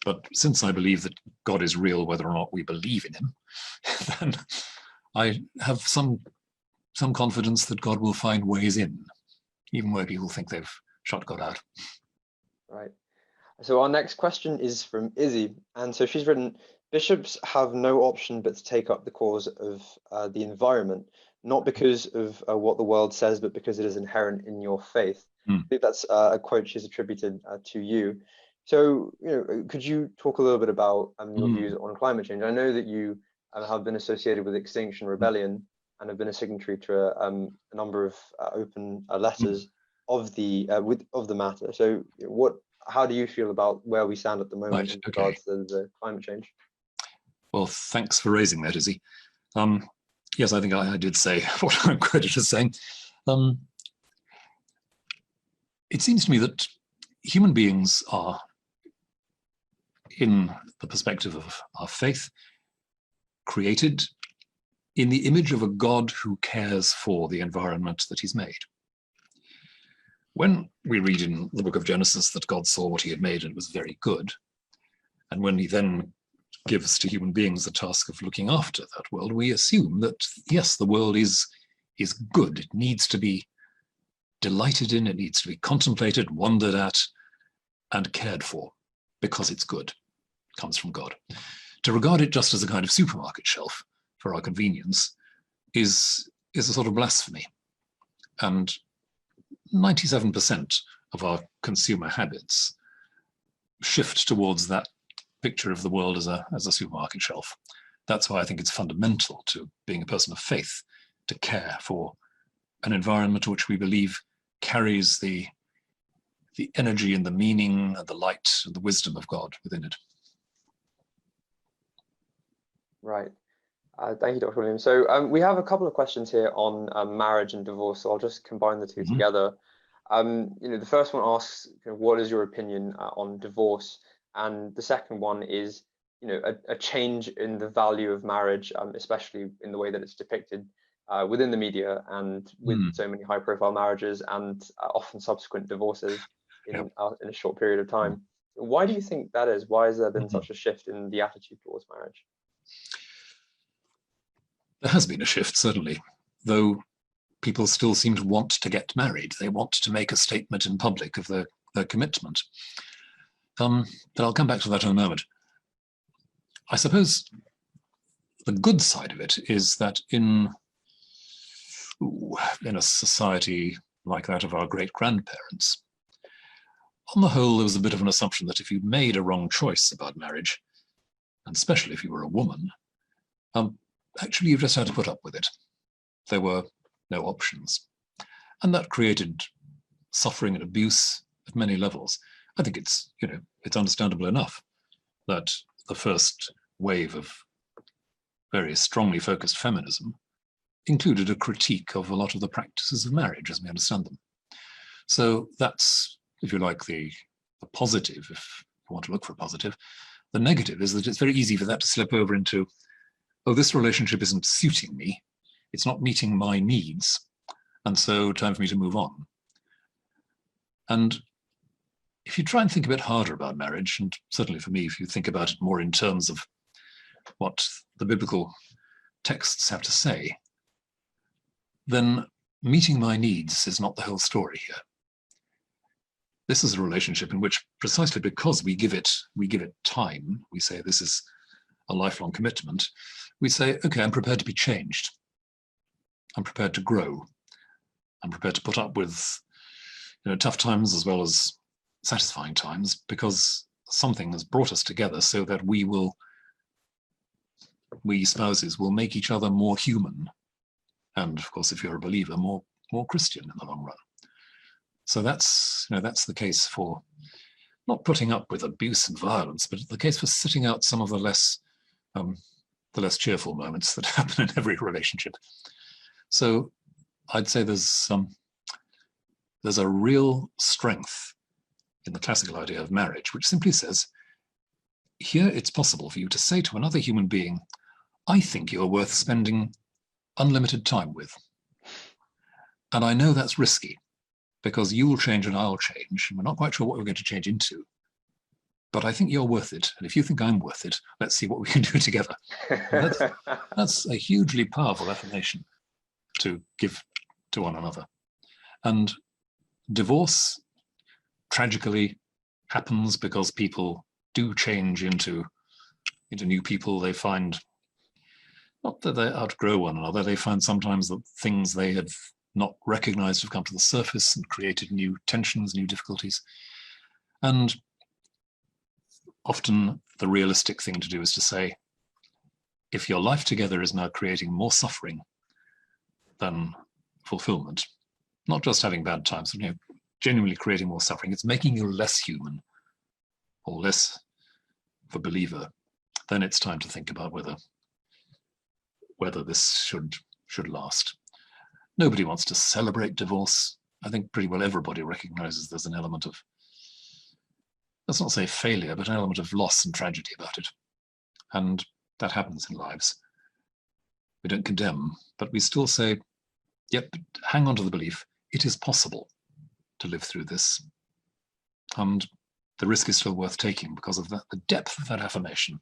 But since I believe that God is real, whether or not we believe in him, then I have some confidence that God will find ways in, even where people think they've shut God out. Right. So our next question is from Izzy. And so she's written, bishops have no option but to take up the cause of the environment, not because of what the world says, but because it is inherent in your faith. I think that's a quote she's attributed to you. So, could you talk a little bit about your views on climate change? I know that you have been associated with Extinction Rebellion and have been a signatory to a number of open letters of the matter. So, how do you feel about where we stand at the moment in regards to the climate change? Well, thanks for raising that, Izzy. Yes, I think I did say what I'm quoted as saying. It seems to me that human beings are, in the perspective of our faith, created in the image of a God who cares for the environment that he's made. When we read in the book of Genesis that God saw what he had made and it was very good, and when he then gives to human beings the task of looking after that world, we assume that, yes, the world is good. It needs to be delighted in, it needs to be contemplated, wondered at, and cared for, because it's good. It comes from God. To regard it just as a kind of supermarket shelf for our convenience is a sort of blasphemy. And 97% of our consumer habits shift towards that picture of the world as a supermarket shelf. That's why I think it's fundamental to being a person of faith to care for an environment which we believe carries the energy and the meaning and the light and the wisdom of God within it. Right. Thank you, Dr. Williams. So we have a couple of questions here on marriage and divorce, so I'll just combine the two together. The first one asks, what is your opinion on divorce? And the second one is, a change in the value of marriage, especially in the way that it's depicted within the media and with so many high-profile marriages and often subsequent divorces in a short period of time. Why do you think that is? Why has there been such a shift in the attitude towards marriage? There has been a shift, certainly, though people still seem to want to get married. They want to make a statement in public of their commitment. But I'll come back to that in a moment. I suppose the good side of it is that in a society like that of our great-grandparents, on the whole, there was a bit of an assumption that if you made a wrong choice about marriage, and especially if you were a woman, actually you just had to put up with it. There were no options. And that created suffering and abuse at many levels. I think it's understandable enough that the first wave of very strongly focused feminism included a critique of a lot of the practices of marriage as we understand them. So that's, if you like, the positive, if you want to look for a positive. The negative is that it's very easy for that to slip over into, oh, this relationship isn't suiting me. It's not meeting my needs. And so time for me to move on. And if you try and think a bit harder about marriage, and certainly for me, if you think about it more in terms of what the biblical texts have to say, then meeting my needs is not the whole story here. This is a relationship in which, precisely because we give it time, we say this is a lifelong commitment, we say, okay, I'm prepared to be changed. I'm prepared to grow. I'm prepared to put up with tough times as well as satisfying times, because something has brought us together so that we spouses will make each other more human. And of course, if you're a believer, more Christian in the long run. So that's the case for not putting up with abuse and violence, but the case for sitting out some of the less cheerful moments that happen in every relationship. So I'd say there's a real strength in the classical idea of marriage, which simply says, here it's possible for you to say to another human being, I think you're worth spending unlimited time with. And I know that's risky, because you will change and I'll change, and we're not quite sure what we're going to change into. But I think you're worth it, and if you think I'm worth it, let's see what we can do together. That's a hugely powerful affirmation to give to one another. And divorce, tragically, happens because people do change into new people. They find, not that they outgrow one another, they find sometimes that things they had not recognized have come to the surface and created new tensions, new difficulties. And often the realistic thing to do is to say, if your life together is now creating more suffering than fulfillment, not just having bad times, but genuinely creating more suffering, it's making you less human or less of a believer, then it's time to think about whether this should last. Nobody wants to celebrate divorce. I think pretty well everybody recognizes there's an element of, let's not say failure, but an element of loss and tragedy about it. And that happens in lives. We don't condemn, but we still say, yep, hang on to the belief, it is possible to live through this. And the risk is still worth taking because of the depth of that affirmation,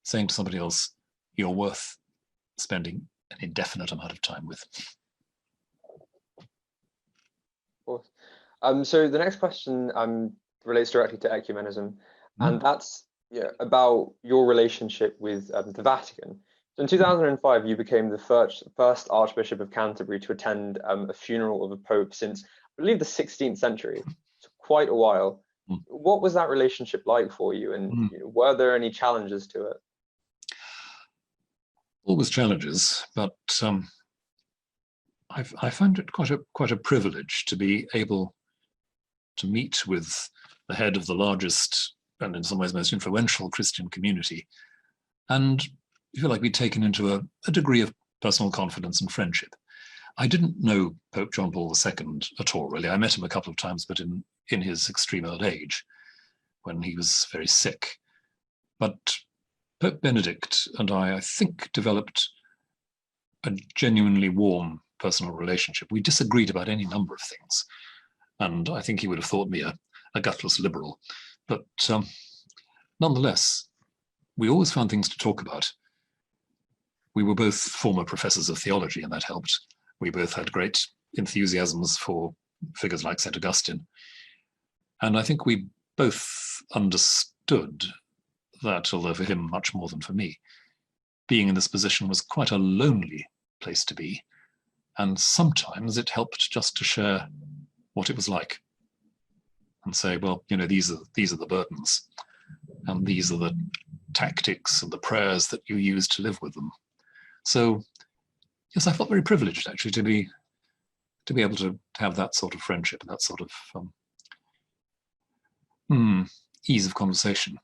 saying to somebody else, you're worth spending an indefinite amount of time with. So the next question relates directly to ecumenism, and that's about your relationship with the Vatican. So in 2005, you became the first Archbishop of Canterbury to attend a funeral of a pope since believe, the 16th century. It's quite a while. What was that relationship like for you, and were there any challenges to it? Always challenges, but I find it quite a privilege to be able to meet with the head of the largest and in some ways most influential Christian community, and feel like we'd taken into a degree of personal confidence and friendship. I didn't know Pope John Paul II at all, really. I met him a couple of times, but in his extreme old age, when he was very sick. But Pope Benedict and I think, developed a genuinely warm personal relationship. We disagreed about any number of things, and I think he would have thought me a gutless liberal. But nonetheless, we always found things to talk about. We were both former professors of theology, and that helped. We both had great enthusiasms for figures like St. Augustine. And I think we both understood that, although for him much more than for me, being in this position was quite a lonely place to be. And sometimes it helped just to share what it was like and say, well, these are the burdens, and these are the tactics and the prayers that you use to live with them. So yes, I felt very privileged actually to be able to have that sort of friendship and that sort of ease of conversation.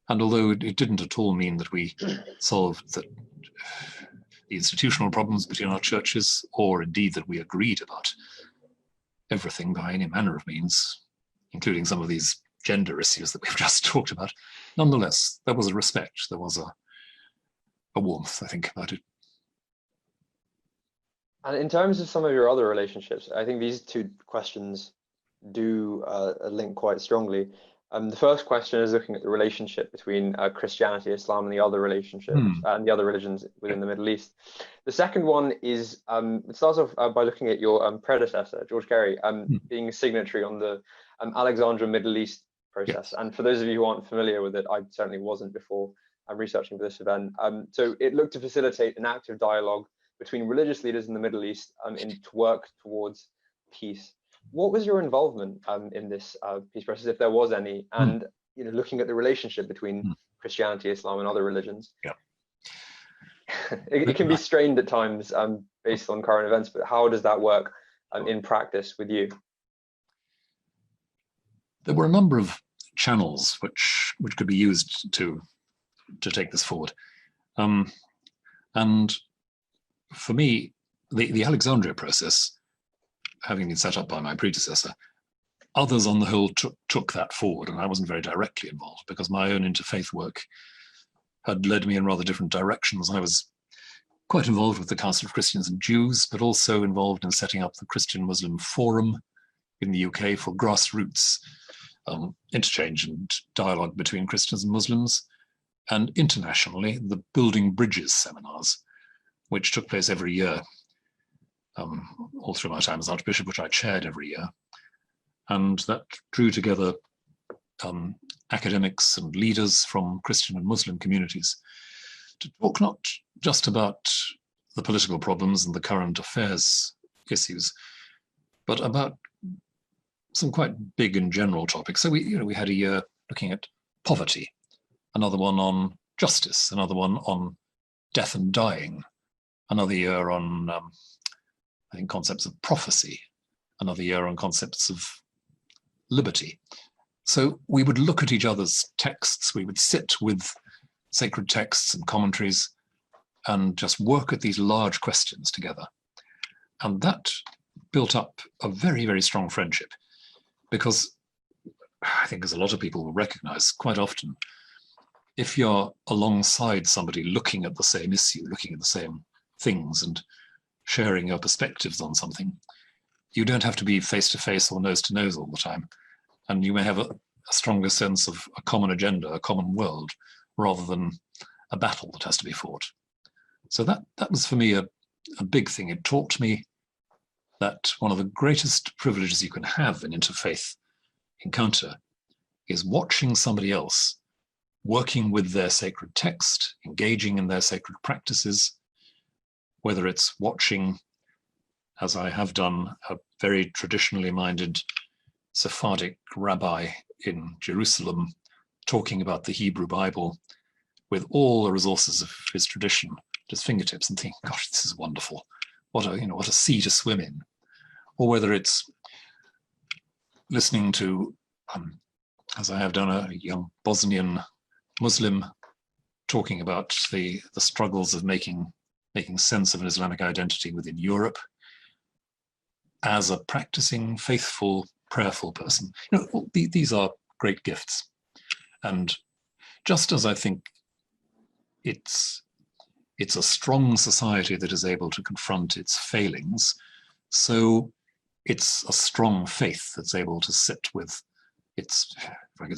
And although it didn't at all mean that we solved the institutional problems between our churches, or indeed that we agreed about everything by any manner of means, including some of these gender issues that we've just talked about, nonetheless, there was a respect, there was a warmth, I think, about it. And in terms of some of your other relationships, I think these two questions do link quite strongly. The first question is looking at the relationship between Christianity, Islam, and the other relationships and the other religions within the Middle East. The second one is, it starts off by looking at your predecessor, George Carey, being a signatory on the Alexandria Middle East process. Yes. And for those of you who aren't familiar with it, I certainly wasn't before researching for this event. So it looked to facilitate an active dialogue between religious leaders in the Middle East to work towards peace. What was your involvement in this peace process, if there was any, and looking at the relationship between Christianity, Islam, and other religions? Yeah, it can be strained at times based on current events, but how does that work in practice with you? There were a number of channels which could be used to take this forward, and for me, the Alexandria process, having been set up by my predecessor, others on the whole took that forward, and I wasn't very directly involved because my own interfaith work had led me in rather different directions. I was quite involved with the Council of Christians and Jews, but also involved in setting up the Christian Muslim Forum in the UK for grassroots interchange and dialogue between Christians and Muslims, and internationally, the Building Bridges seminars, which took place every year, all through my time as Archbishop, which I chaired every year. And that drew together academics and leaders from Christian and Muslim communities to talk not just about the political problems and the current affairs issues, but about some quite big and general topics. So we had a year looking at poverty, another one on justice, another one on death and dying, another year on I think concepts of prophecy, another year on concepts of liberty. So we would look at each other's texts, we would sit with sacred texts and commentaries and just work at these large questions together. And that built up a very, very strong friendship, because I think, as a lot of people will recognize, quite often, if you're alongside somebody looking at the same issue, looking at the same things and sharing your perspectives on something, you don't have to be face to face or nose to nose all the time. And you may have a stronger sense of a common agenda, a common world, rather than a battle that has to be fought. So that was for me a big thing. It taught me that one of the greatest privileges you can have in interfaith encounter is watching somebody else working with their sacred text, engaging in their sacred practices, whether it's watching as I have done, a very traditionally minded Sephardic rabbi in Jerusalem talking about the Hebrew Bible with all the resources of his tradition at his fingertips, and think, gosh, this is wonderful. What a sea to swim in. Or whether it's listening to, as I have done, a young Bosnian Muslim talking about the struggles of making sense of an Islamic identity within Europe, as a practicing, faithful, prayerful person. These are great gifts. And just as I think it's a strong society that is able to confront its failings, so it's a strong faith that's able to sit with its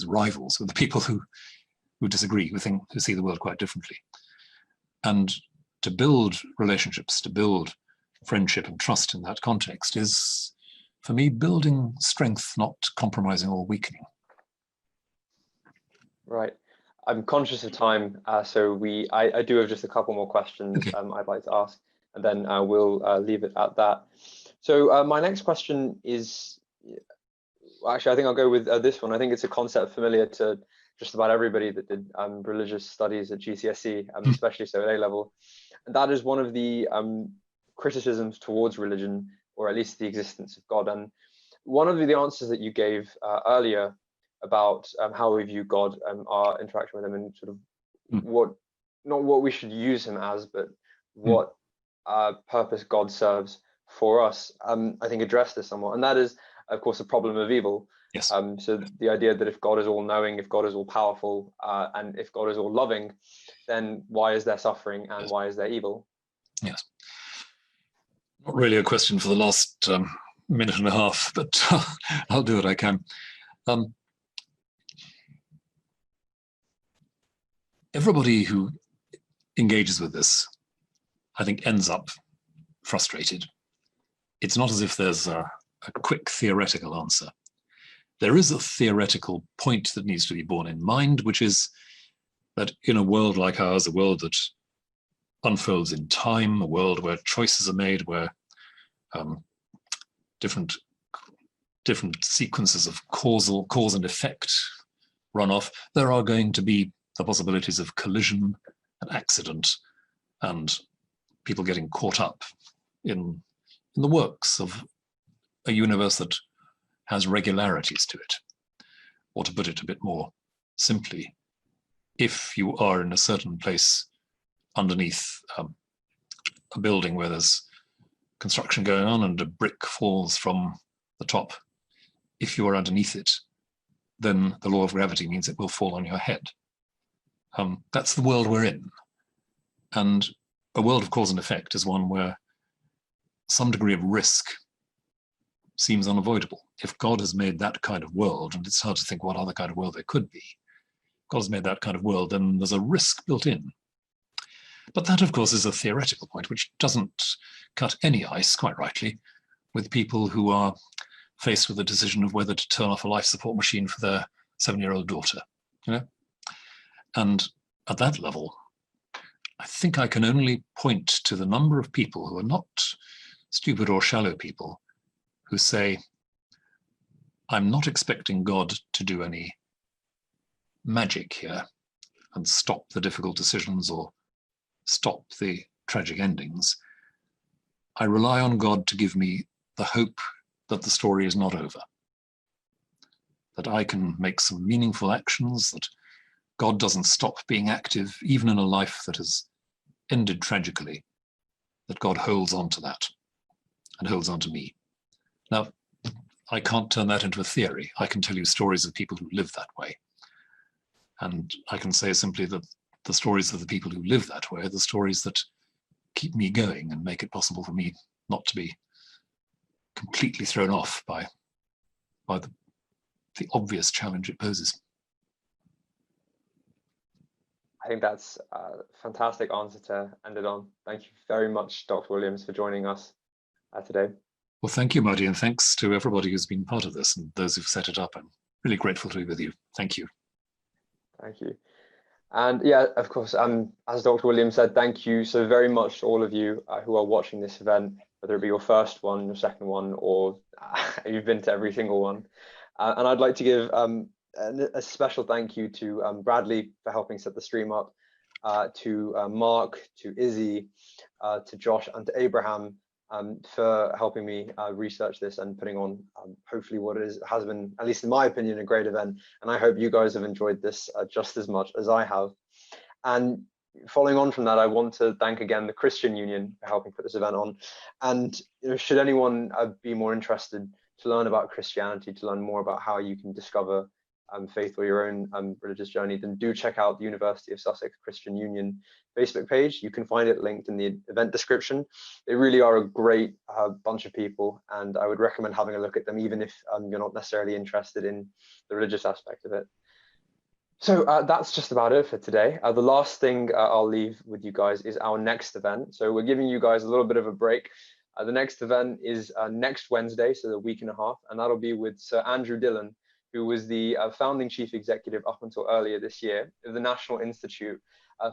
rivals, with the people who disagree, who see the world quite differently. And to build relationships, to build friendship and trust in that context is, for me, building strength, not compromising or weakening. Right. I'm conscious of time, so I do have just a couple more questions. Okay. I'd like to ask, and then we'll leave it at that. So my next question is, actually, I think I'll go with this one. I think it's a concept familiar to just about everybody that did religious studies at GCSE, especially so at A-level. And that is one of the criticisms towards religion, or at least the existence of God. And one of the answers that you gave earlier about how we view God, our interaction with him, and sort of not what we should use him as, but what purpose God serves for us, I think addressed this somewhat. And that is, of course, the problem of evil. Yes. So the idea that if God is all knowing, if God is all powerful, and if God is all loving, then why is there suffering and why is there evil? Yes. Not really a question for the last minute and a half, but I'll do what I can. Everybody who engages with this, I think, ends up frustrated. It's not as if there's a quick theoretical answer. There is a theoretical point that needs to be borne in mind, which is that in a world like ours, a world that unfolds in time, a world where choices are made, where different sequences of cause and effect run off, there are going to be the possibilities of collision and accident and people getting caught up in the works of a universe that has regularities to it. Or to put it a bit more simply, if you are in a certain place underneath a building where there's construction going on and a brick falls from the top, if you are underneath it, then the law of gravity means it will fall on your head. That's the world we're in. And a world of cause and effect is one where some degree of risk seems unavoidable. If God has made that kind of world, and it's hard to think what other kind of world there could be, if God has made that kind of world, then there's a risk built in. But that, of course, is a theoretical point, which doesn't cut any ice, quite rightly, with people who are faced with the decision of whether to turn off a life support machine for their 7-year-old daughter. And at that level, I think I can only point to the number of people who are not stupid or shallow people who say, I'm not expecting God to do any magic here and stop the difficult decisions or stop the tragic endings. I rely on God to give me the hope that the story is not over, that I can make some meaningful actions, that God doesn't stop being active, even in a life that has ended tragically, that God holds on to that and holds on to me. Now, I can't turn that into a theory. I can tell you stories of people who live that way. And I can say simply that the stories of the people who live that way are the stories that keep me going and make it possible for me not to be completely thrown off by the obvious challenge it poses. I think that's a fantastic answer to end it on. Thank you very much, Dr. Williams, for joining us today. Well, thank you, Marty, and thanks to everybody who's been part of this and those who've set it up. I'm really grateful to be with you. Thank you. Thank you. And yeah, of course, as Dr. Williams said, thank you so very much to all of you who are watching this event, whether it be your first one, your second one, or you've been to every single one. And I'd like to give a special thank you to Bradley for helping set the stream up, to Mark, to Izzy, to Josh, and to Abraham for helping me research this and putting on hopefully what has been, at least in my opinion, a great event. And I hope you guys have enjoyed this just as much as I have. And following on from that, I want to thank again the Christian Union for helping put this event on. And should anyone be more interested to learn about Christianity, to learn more about how you can discover faith or your own religious journey, then do check out the University of Sussex Christian Union Facebook page. You can find it linked in the event description. They really are a great bunch of people, and I would recommend having a look at them, even if you're not necessarily interested in the religious aspect of it. So that's just about it for today. The last thing I'll leave with you guys is our next event. So we're giving you guys a little bit of a break. The next event is next Wednesday, so a week and a half, and that'll be with Sir Andrew Dillon, who was the founding chief executive up until earlier this year of the National Institute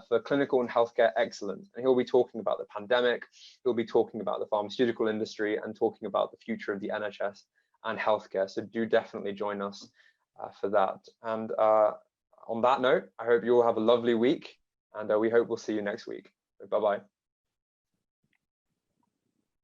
for Clinical and Healthcare Excellence. And he'll be talking about the pandemic, he'll be talking about the pharmaceutical industry, and talking about the future of the NHS and healthcare. So do definitely join us for that. And on that note, I hope you all have a lovely week, and we hope we'll see you next week. Bye-bye.